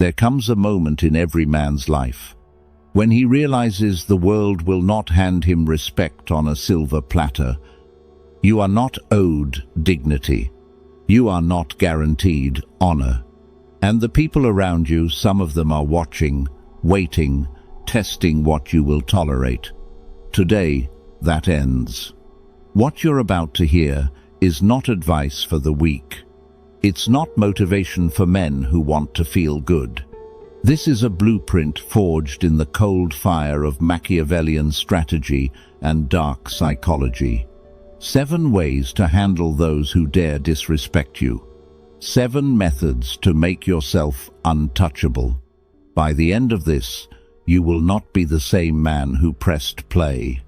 There comes a moment in every man's life when he realizes the world will not hand him respect on a silver platter. You are not owed dignity. You are not guaranteed honor. And the people around you, some of them are watching, waiting, testing what you will tolerate. Today, that ends. What you're about to hear is not advice for the weak. It's not motivation for men who want to feel good. This is a blueprint forged in the cold fire of Machiavellian strategy and dark psychology. 7 ways to handle those who dare disrespect you. 7 methods to make yourself untouchable. By the end of this, you will not be the same man who pressed play.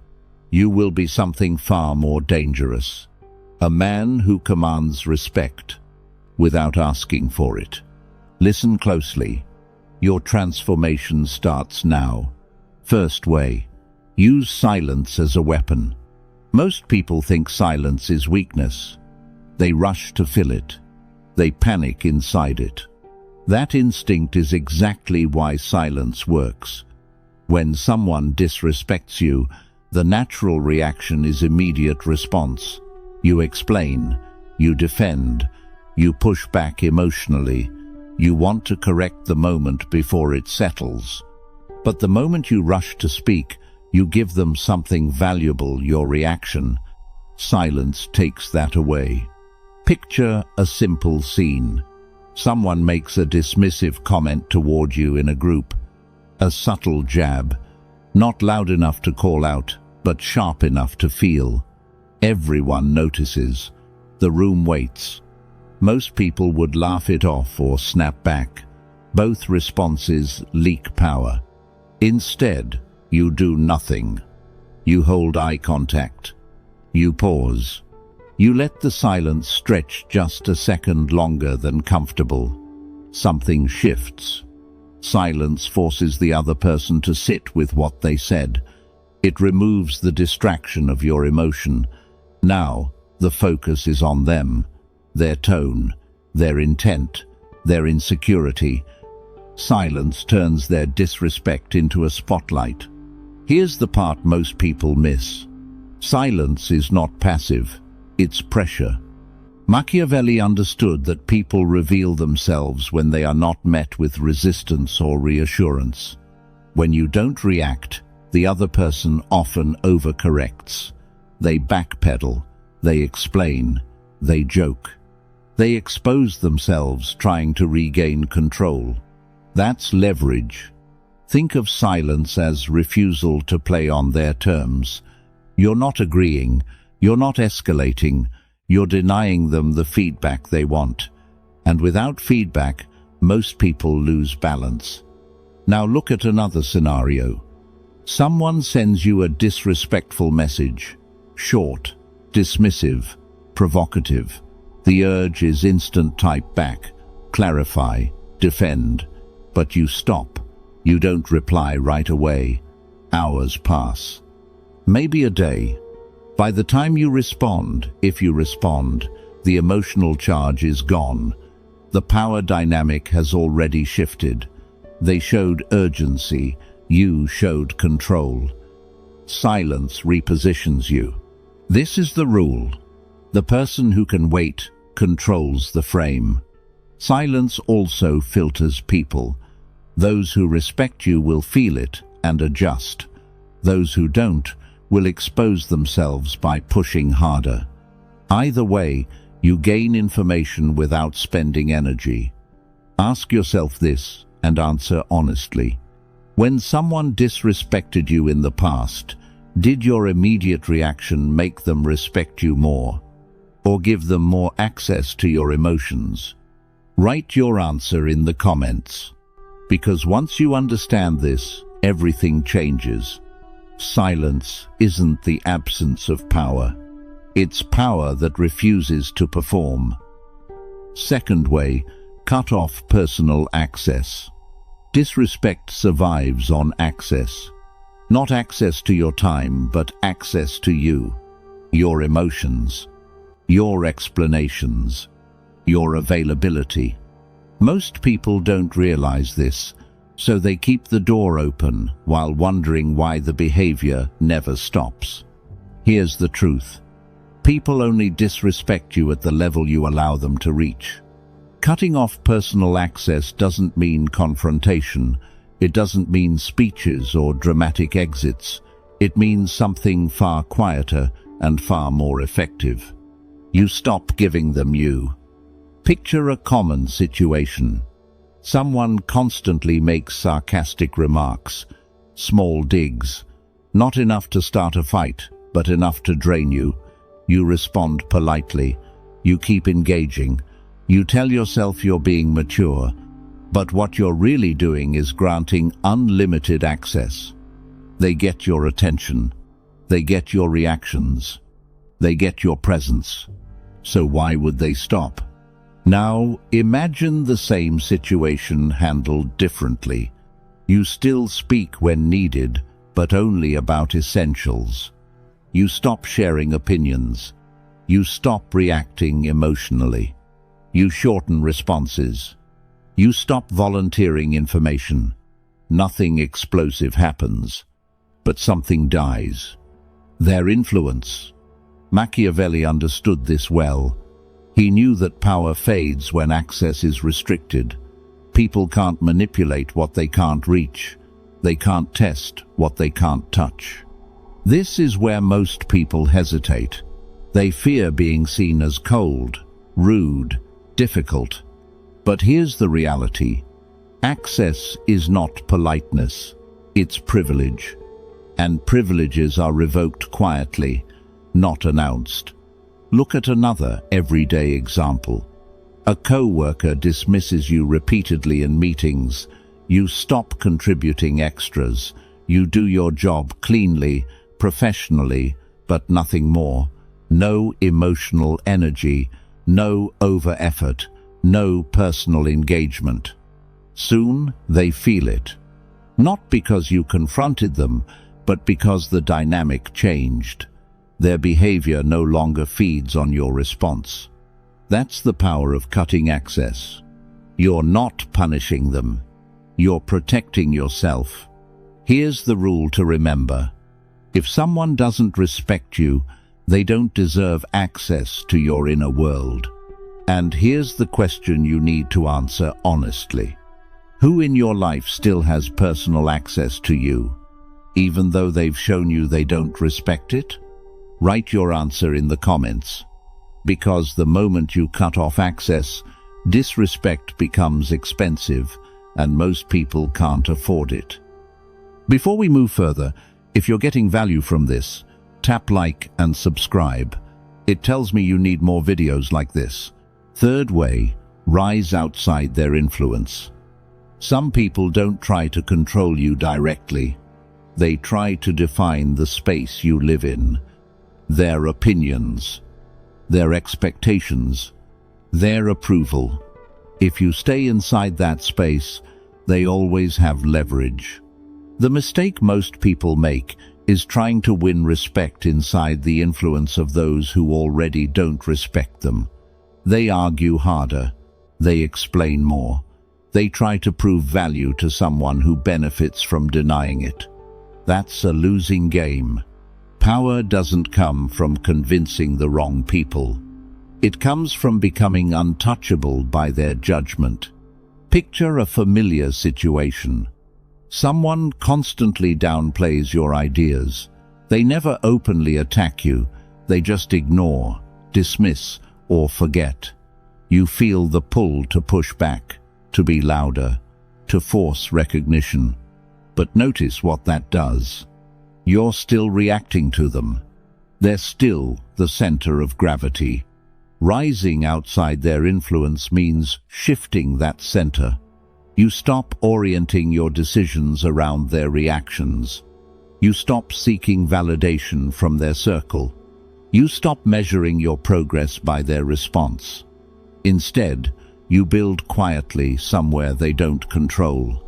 You will be something far more dangerous. A man who commands respect without asking for it. Listen closely. Your transformation starts now. First way, use silence as a weapon. Most people think silence is weakness. They rush to fill it. They panic inside it. That instinct is exactly why silence works. When someone disrespects you, the natural reaction is immediate response. You explain, you defend, you push back emotionally. You want to correct the moment before it settles. But the moment you rush to speak, you give them something valuable, your reaction. Silence takes that away. Picture a simple scene. Someone makes a dismissive comment toward you in a group. A subtle jab, not loud enough to call out, but sharp enough to feel. Everyone notices. The room waits. Most people would laugh it off or snap back. Both responses leak power. Instead, you do nothing. You hold eye contact. You pause. You let the silence stretch just a second longer than comfortable. Something shifts. Silence forces the other person to sit with what they said. It removes the distraction of your emotion. Now, the focus is on them, their tone, their intent, their insecurity. Silence turns their disrespect into a spotlight. Here's the part most people miss. Silence is not passive, it's pressure. Machiavelli understood that people reveal themselves when they are not met with resistance or reassurance. When you don't react, the other person often overcorrects. They backpedal, they explain, they joke. They expose themselves trying to regain control. That's leverage. Think of silence as refusal to play on their terms. You're not agreeing, you're not escalating, you're denying them the feedback they want. And without feedback, most people lose balance. Now look at another scenario. Someone sends you a disrespectful message. Short, dismissive, provocative. The urge is instant: type back, clarify, defend. But you stop. You don't reply right away. Hours pass. Maybe a day. By the time you respond, if you respond, the emotional charge is gone. The power dynamic has already shifted. They showed urgency. You showed control. Silence repositions you. This is the rule. The person who can wait controls the frame. Silence also filters people. Those who respect you will feel it and adjust. Those who don't will expose themselves by pushing harder. Either way, you gain information without spending energy. Ask yourself this and answer honestly. When someone disrespected you in the past, did your immediate reaction make them respect you more, or give them more access to your emotions? Write your answer in the comments, because once you understand this, everything changes. Silence isn't the absence of power. It's power that refuses to perform. Second way, cut off personal access. Disrespect survives on access. Not access to your time, but access to you, your emotions, your explanations, your availability. Most people don't realize this, so they keep the door open while wondering why the behavior never stops. Here's the truth. People only disrespect you at the level you allow them to reach. Cutting off personal access doesn't mean confrontation. It doesn't mean speeches or dramatic exits. It means something far quieter and far more effective. You stop giving them you. Picture a common situation. Someone constantly makes sarcastic remarks, small digs, not enough to start a fight, but enough to drain you. You respond politely. You keep engaging. You tell yourself you're being mature, but what you're really doing is granting unlimited access. They get your attention. They get your reactions. They get your presence. So why would they stop? Now, imagine the same situation handled differently. You still speak when needed, but only about essentials. You stop sharing opinions. You stop reacting emotionally. You shorten responses. You stop volunteering information. Nothing explosive happens, but something dies. Their influence. Machiavelli understood this well. He knew that power fades when access is restricted. People can't manipulate what they can't reach. They can't test what they can't touch. This is where most people hesitate. They fear being seen as cold, rude, difficult. But here's the reality. Access is not politeness. It's privilege. And privileges are revoked quietly, not announced. Look at another everyday example. A co-worker dismisses you repeatedly in meetings. You stop contributing extras. You do your job cleanly, professionally, but nothing more. No emotional energy, no over-effort, no personal engagement. Soon they feel it. Not because you confronted them, but because the dynamic changed. Their behavior no longer feeds on your response. That's the power of cutting access. You're not punishing them. You're protecting yourself. Here's the rule to remember. If someone doesn't respect you, they don't deserve access to your inner world. And here's the question you need to answer honestly. Who in your life still has personal access to you, even though they've shown you they don't respect it? Write your answer in the comments. Because the moment you cut off access, disrespect becomes expensive, and most people can't afford it. Before we move further, if you're getting value from this, tap like and subscribe. It tells me you need more videos like this. Third way, rise outside their influence. Some people don't try to control you directly. They try to define the space you live in. Their opinions, their expectations, their approval. If you stay inside that space, they always have leverage. The mistake most people make is trying to win respect inside the influence of those who already don't respect them. They argue harder. They explain more. They try to prove value to someone who benefits from denying it. That's a losing game. Power doesn't come from convincing the wrong people. It comes from becoming untouchable by their judgment. Picture a familiar situation. Someone constantly downplays your ideas. They never openly attack you. They just ignore, dismiss, or forget. You feel the pull to push back, to be louder, to force recognition. But notice what that does. You're still reacting to them. They're still the center of gravity. Rising outside their influence means shifting that center. You stop orienting your decisions around their reactions. You stop seeking validation from their circle. You stop measuring your progress by their response. Instead, you build quietly somewhere they don't control.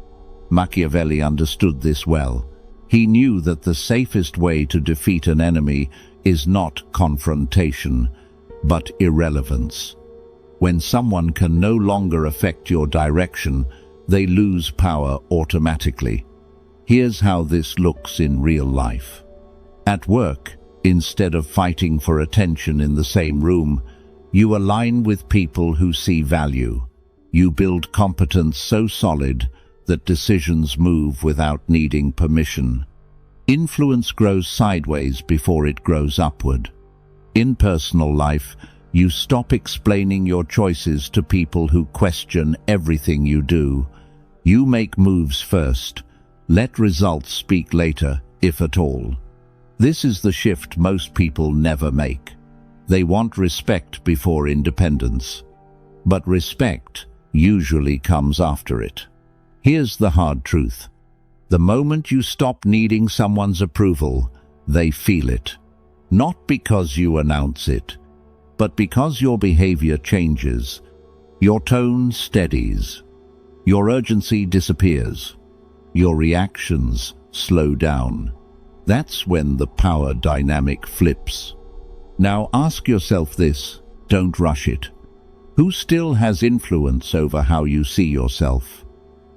Machiavelli understood this well. He knew that the safest way to defeat an enemy is not confrontation, but irrelevance. When someone can no longer affect your direction, they lose power automatically. Here's how this looks in real life. At work, instead of fighting for attention in the same room, you align with people who see value. You build competence so solid that decisions move without needing permission. Influence grows sideways before it grows upward. In personal life, you stop explaining your choices to people who question everything you do. You make moves first. Let results speak later, if at all. This is the shift most people never make. They want respect before independence. But respect usually comes after it. Here's the hard truth. The moment you stop needing someone's approval, they feel it. Not because you announce it, but because your behavior changes. Your tone steadies. Your urgency disappears. Your reactions slow down. That's when the power dynamic flips. Now ask yourself this, don't rush it. Who still has influence over how you see yourself,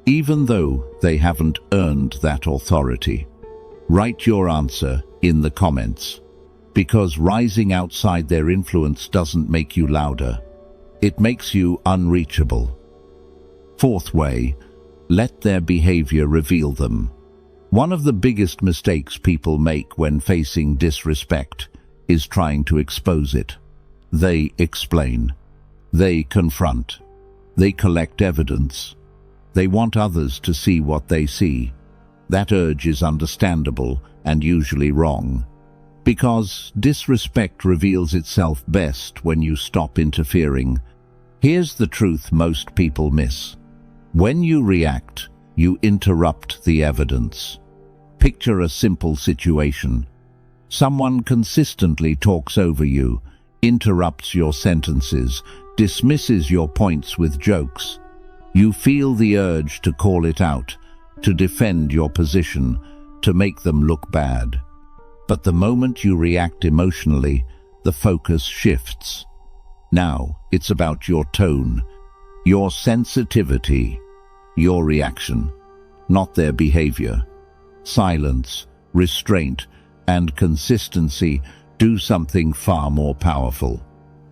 even though they haven't earned that authority? Write your answer in the comments, because rising outside their influence doesn't make you louder. It makes you unreachable. Fourth way, let their behavior reveal them. One of the biggest mistakes people make when facing disrespect is trying to expose it. They explain. They confront. They collect evidence. They want others to see what they see. That urge is understandable and usually wrong, because disrespect reveals itself best when you stop interfering. Here's the truth most people miss. When you react, you interrupt the evidence. Picture a simple situation. Someone consistently talks over you, interrupts your sentences, dismisses your points with jokes. You feel the urge to call it out, to defend your position, to make them look bad. But the moment you react emotionally, the focus shifts. Now it's about your tone, your sensitivity, your reaction, not their behavior. Silence, restraint, and consistency do something far more powerful.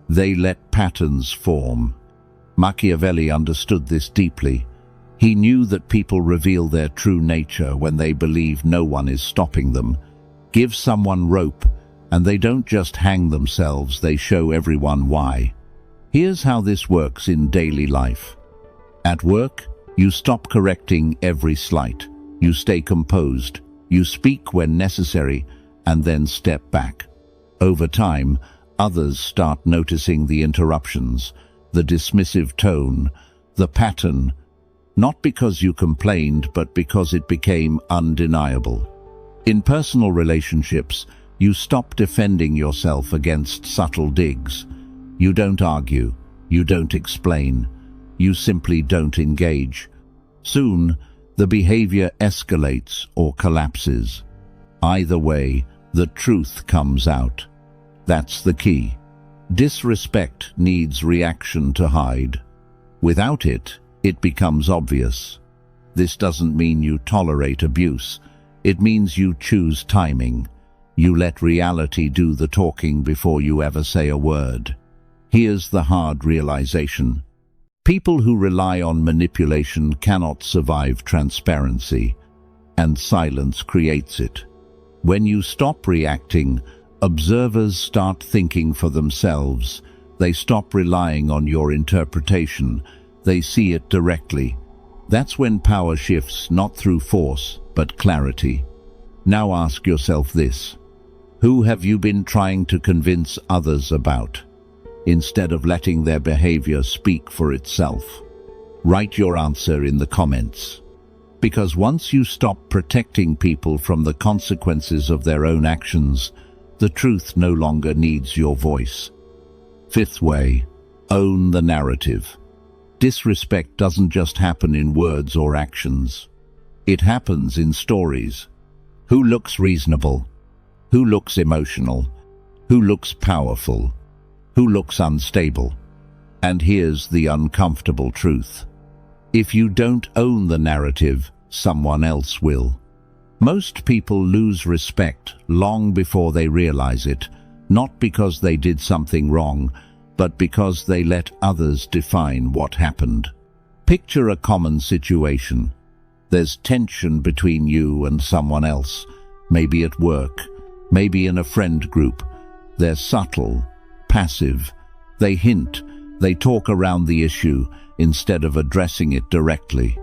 They let patterns form. Machiavelli understood this deeply. He knew that people reveal their true nature when they believe no one is stopping them. Give someone rope, and they don't just hang themselves, they show everyone why. Here's how this works in daily life. At work, you stop correcting every slight. You stay composed. You speak when necessary, and then step back. Over time, others start noticing the interruptions, the dismissive tone, the pattern, not because you complained, but because it became undeniable. In personal relationships, you stop defending yourself against subtle digs. You don't argue, you don't explain, you simply don't engage. Soon, the behavior escalates or collapses. Either way, the truth comes out. That's the key. Disrespect needs reaction to hide. Without it, it becomes obvious. This doesn't mean you tolerate abuse. It means you choose timing. You let reality do the talking before you ever say a word. Here's the hard realization. People who rely on manipulation cannot survive transparency, and silence creates it. When you stop reacting, observers start thinking for themselves. They stop relying on your interpretation. They see it directly. That's when power shifts, not through force, but clarity. Now ask yourself this. Who have you been trying to convince others about, instead of letting their behavior speak for itself? Write your answer in the comments. Because once you stop protecting people from the consequences of their own actions, the truth no longer needs your voice. Fifth way, own the narrative. Disrespect doesn't just happen in words or actions. It happens in stories. Who looks reasonable? Who looks emotional? Who looks powerful? Who looks unstable? And here's the uncomfortable truth. If you don't own the narrative, someone else will. Most people lose respect long before they realize it, not because they did something wrong, but because they let others define what happened. Picture a common situation. There's tension between you and someone else, maybe at work, maybe in a friend group. They're subtle, passive. They hint, they talk around the issue instead of addressing it directly.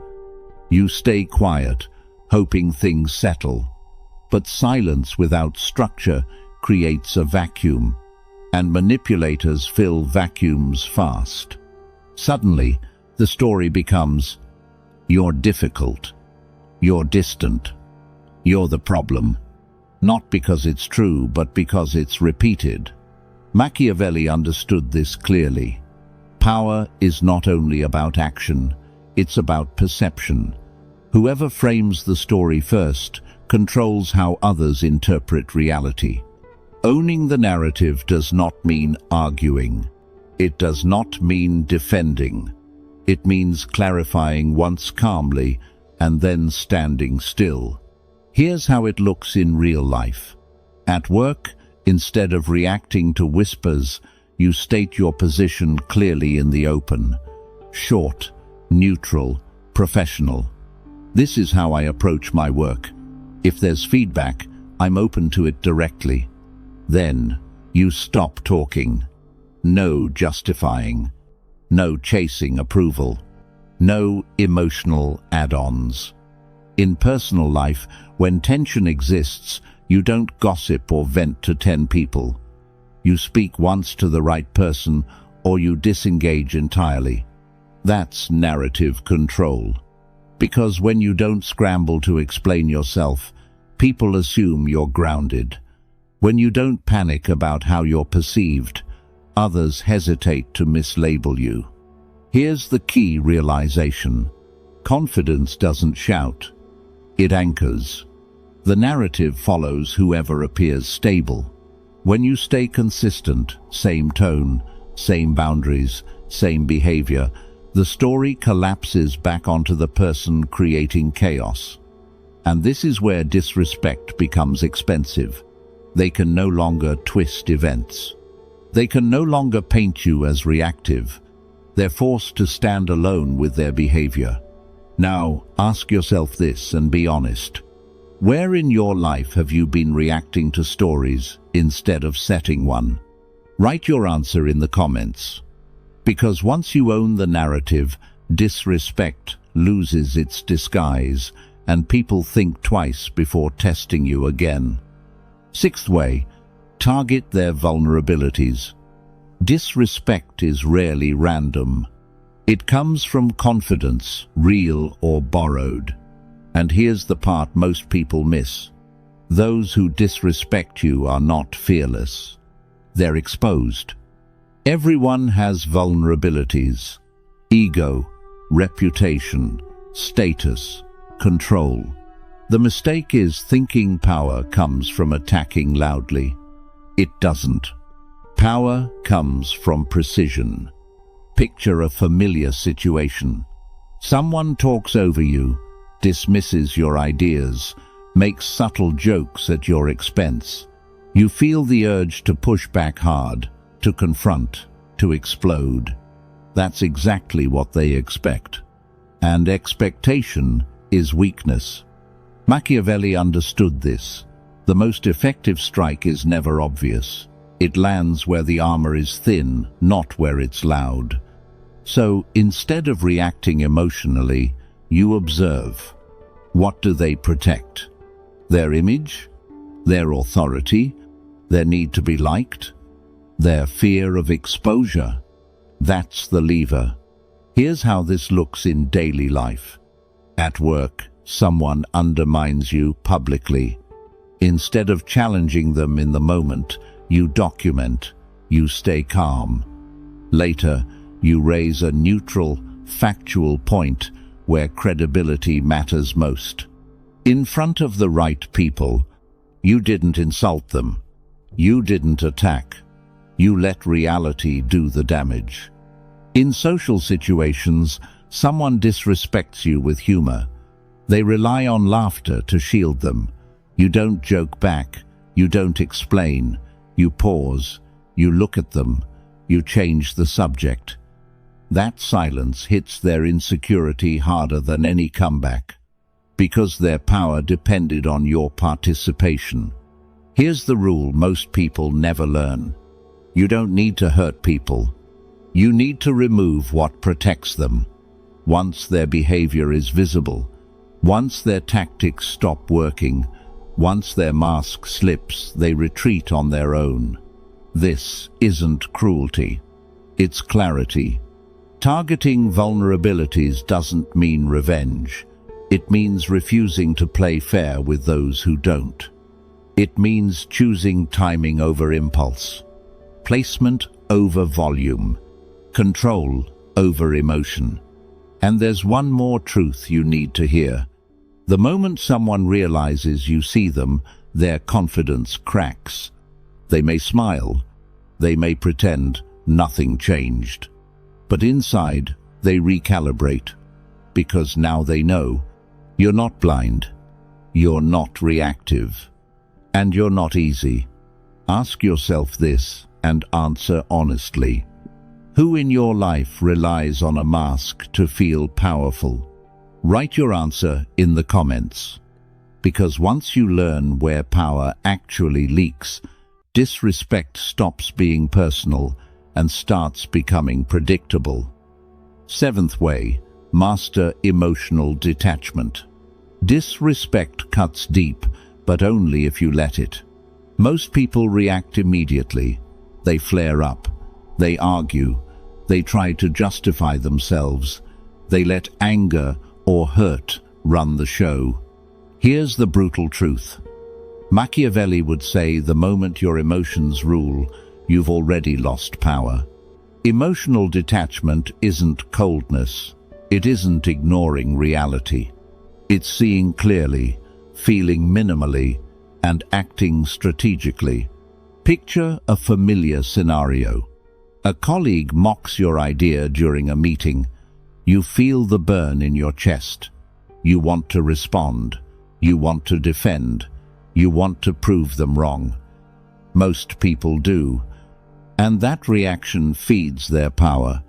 You stay quiet, hoping things settle. But silence without structure creates a vacuum, and manipulators fill vacuums fast. Suddenly, the story becomes, "You're difficult. You're distant. You're the problem." Not because it's true, but because it's repeated. Machiavelli understood this clearly. Power is not only about action, it's about perception. Whoever frames the story first controls how others interpret reality. Owning the narrative does not mean arguing. It does not mean defending. It means clarifying once calmly and then standing still. Here's how it looks in real life. At work, instead of reacting to whispers, you state your position clearly in the open. Short, neutral, professional. This is how I approach my work. If there's feedback, I'm open to it directly. Then, you stop talking. No justifying. No chasing approval. No emotional add-ons. In personal life, when tension exists, you don't gossip or vent to 10 people. You speak once to the right person, or you disengage entirely. That's narrative control. Because when you don't scramble to explain yourself, people assume you're grounded. When you don't panic about how you're perceived, others hesitate to mislabel you. Here's the key realization. Confidence doesn't shout. It anchors. The narrative follows whoever appears stable. When you stay consistent, same tone, same boundaries, same behavior, the story collapses back onto the person creating chaos. And this is where disrespect becomes expensive. They can no longer twist events. They can no longer paint you as reactive. They're forced to stand alone with their behavior. Now, ask yourself this and be honest. Where in your life have you been reacting to stories instead of setting one? Write your answer in the comments. Because once you own the narrative, disrespect loses its disguise, and people think twice before testing you again. Sixth way, target their vulnerabilities. Disrespect is rarely random. It comes from confidence, real or borrowed. And here's the part most people miss. Those who disrespect you are not fearless. They're exposed. Everyone has vulnerabilities. Ego, reputation, status, control. The mistake is thinking power comes from attacking loudly. It doesn't. Power comes from precision. Picture a familiar situation. Someone talks over you, dismisses your ideas, makes subtle jokes at your expense. You feel the urge to push back hard, to confront, to explode. That's exactly what they expect. And expectation is weakness. Machiavelli understood this. The most effective strike is never obvious. It lands where the armor is thin, not where it's loud. So, instead of reacting emotionally, you observe. What do they protect? Their image? Their authority? Their need to be liked? Their fear of exposure? That's the lever. Here's how this looks in daily life. At work, someone undermines you publicly. Instead of challenging them in the moment, you document, you stay calm. Later, you raise a neutral, factual point where credibility matters most. In front of the right people, you didn't insult them. You didn't attack. You let reality do the damage. In social situations, someone disrespects you with humor. They rely on laughter to shield them. You don't joke back. You don't explain. You pause. You look at them. You change the subject. That silence hits their insecurity harder than any comeback, because their power depended on your participation. Here's the rule most people never learn. You don't need to hurt people. You need to remove what protects them. Once their behavior is visible, once their tactics stop working, once their mask slips, they retreat on their own. This isn't cruelty. It's clarity. Targeting vulnerabilities doesn't mean revenge. It means refusing to play fair with those who don't. It means choosing timing over impulse, placement over volume, control over emotion. And there's one more truth you need to hear. The moment someone realizes you see them, their confidence cracks. They may smile, they may pretend nothing changed. But inside, they recalibrate, because now they know you're not blind, you're not reactive, and you're not easy. Ask yourself this and answer honestly. Who in your life relies on a mask to feel powerful? Write your answer in the comments. Because once you learn where power actually leaks, disrespect stops being personal and starts becoming predictable. 7th way, master emotional detachment. Disrespect cuts deep, but only if you let it. Most people react immediately. They flare up. They argue. They try to justify themselves. They let anger or hurt run the show. Here's the brutal truth. Machiavelli would say the moment your emotions rule, you've already lost power. Emotional detachment isn't coldness. It isn't ignoring reality. It's seeing clearly, feeling minimally, and acting strategically. Picture a familiar scenario. A colleague mocks your idea during a meeting. You feel the burn in your chest. You want to respond. You want to defend. You want to prove them wrong. Most people do. And that reaction feeds their power.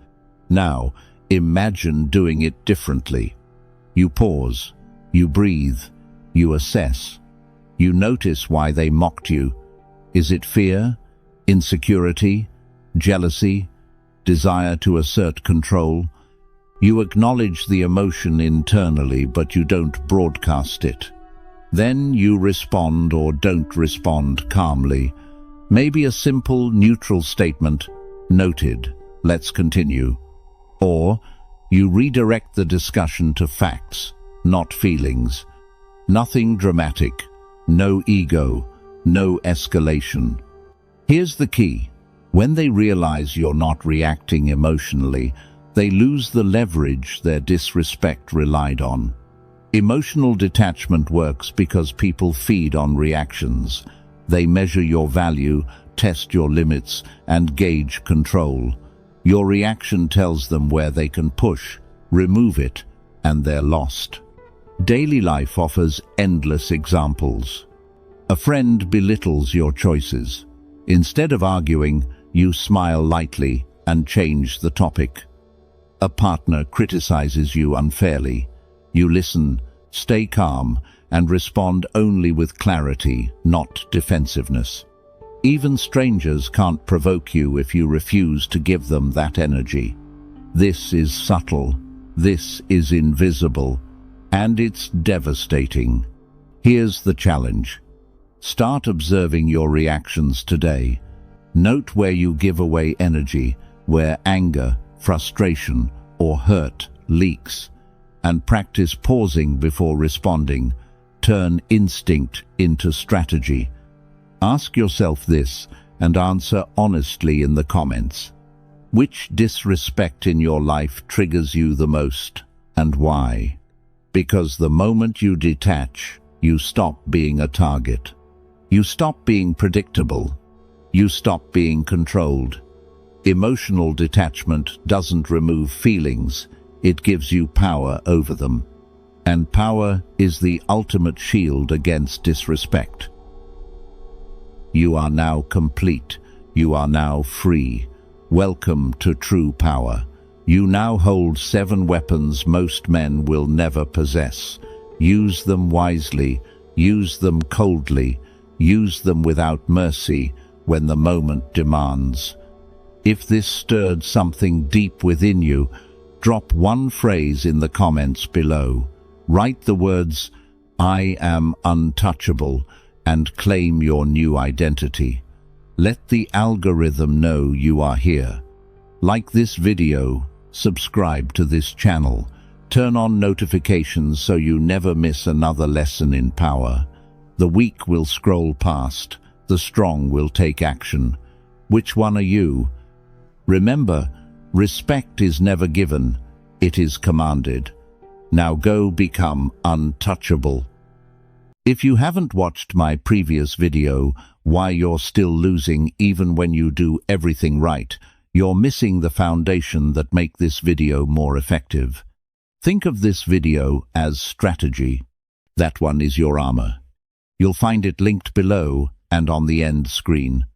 Now, imagine doing it differently. You pause. You breathe. You assess. You notice why they mocked you. Is it fear? Insecurity? Jealousy? Desire to assert control? You acknowledge the emotion internally, but you don't broadcast it. Then you respond or don't respond calmly. Maybe a simple, neutral statement, noted, let's continue. Or you redirect the discussion to facts, not feelings. Nothing dramatic, no ego, no escalation. Here's the key. When they realize you're not reacting emotionally, they lose the leverage their disrespect relied on. Emotional detachment works because people feed on reactions. They measure your value, test your limits, and gauge control. Your reaction tells them where they can push, remove it, and they're lost. Daily life offers endless examples. A friend belittles your choices. Instead of arguing, you smile lightly and change the topic. A partner criticizes you unfairly. You listen, stay calm, and respond only with clarity, not defensiveness. Even strangers can't provoke you if you refuse to give them that energy. This is subtle, this is invisible, and it's devastating. Here's the challenge. Start observing your reactions today. Note where you give away energy, where anger, frustration, or hurt leaks, and practice pausing before responding. Turn instinct into strategy. Ask yourself this and answer honestly in the comments. Which disrespect in your life triggers you the most, and why? Because the moment you detach, you stop being a target. You stop being predictable. You stop being controlled. Emotional detachment doesn't remove feelings, it gives you power over them. And power is the ultimate shield against disrespect. You are now complete. You are now free. Welcome to true power. You now hold 7 weapons most men will never possess. Use them wisely. Use them coldly. Use them without mercy when the moment demands. If this stirred something deep within you, drop one phrase in the comments below. Write the words, "I am untouchable," and claim your new identity. Let the algorithm know you are here. Like this video, subscribe to this channel, turn on notifications so you never miss another lesson in power. The weak will scroll past, the strong will take action. Which one are you? Remember, respect is never given, it is commanded. Now go become untouchable. If you haven't watched my previous video, Why You're Still Losing Even When You Do Everything Right, you're missing the foundation that make this video more effective. Think of this video as strategy. That one is your armor. You'll find it linked below and on the end screen.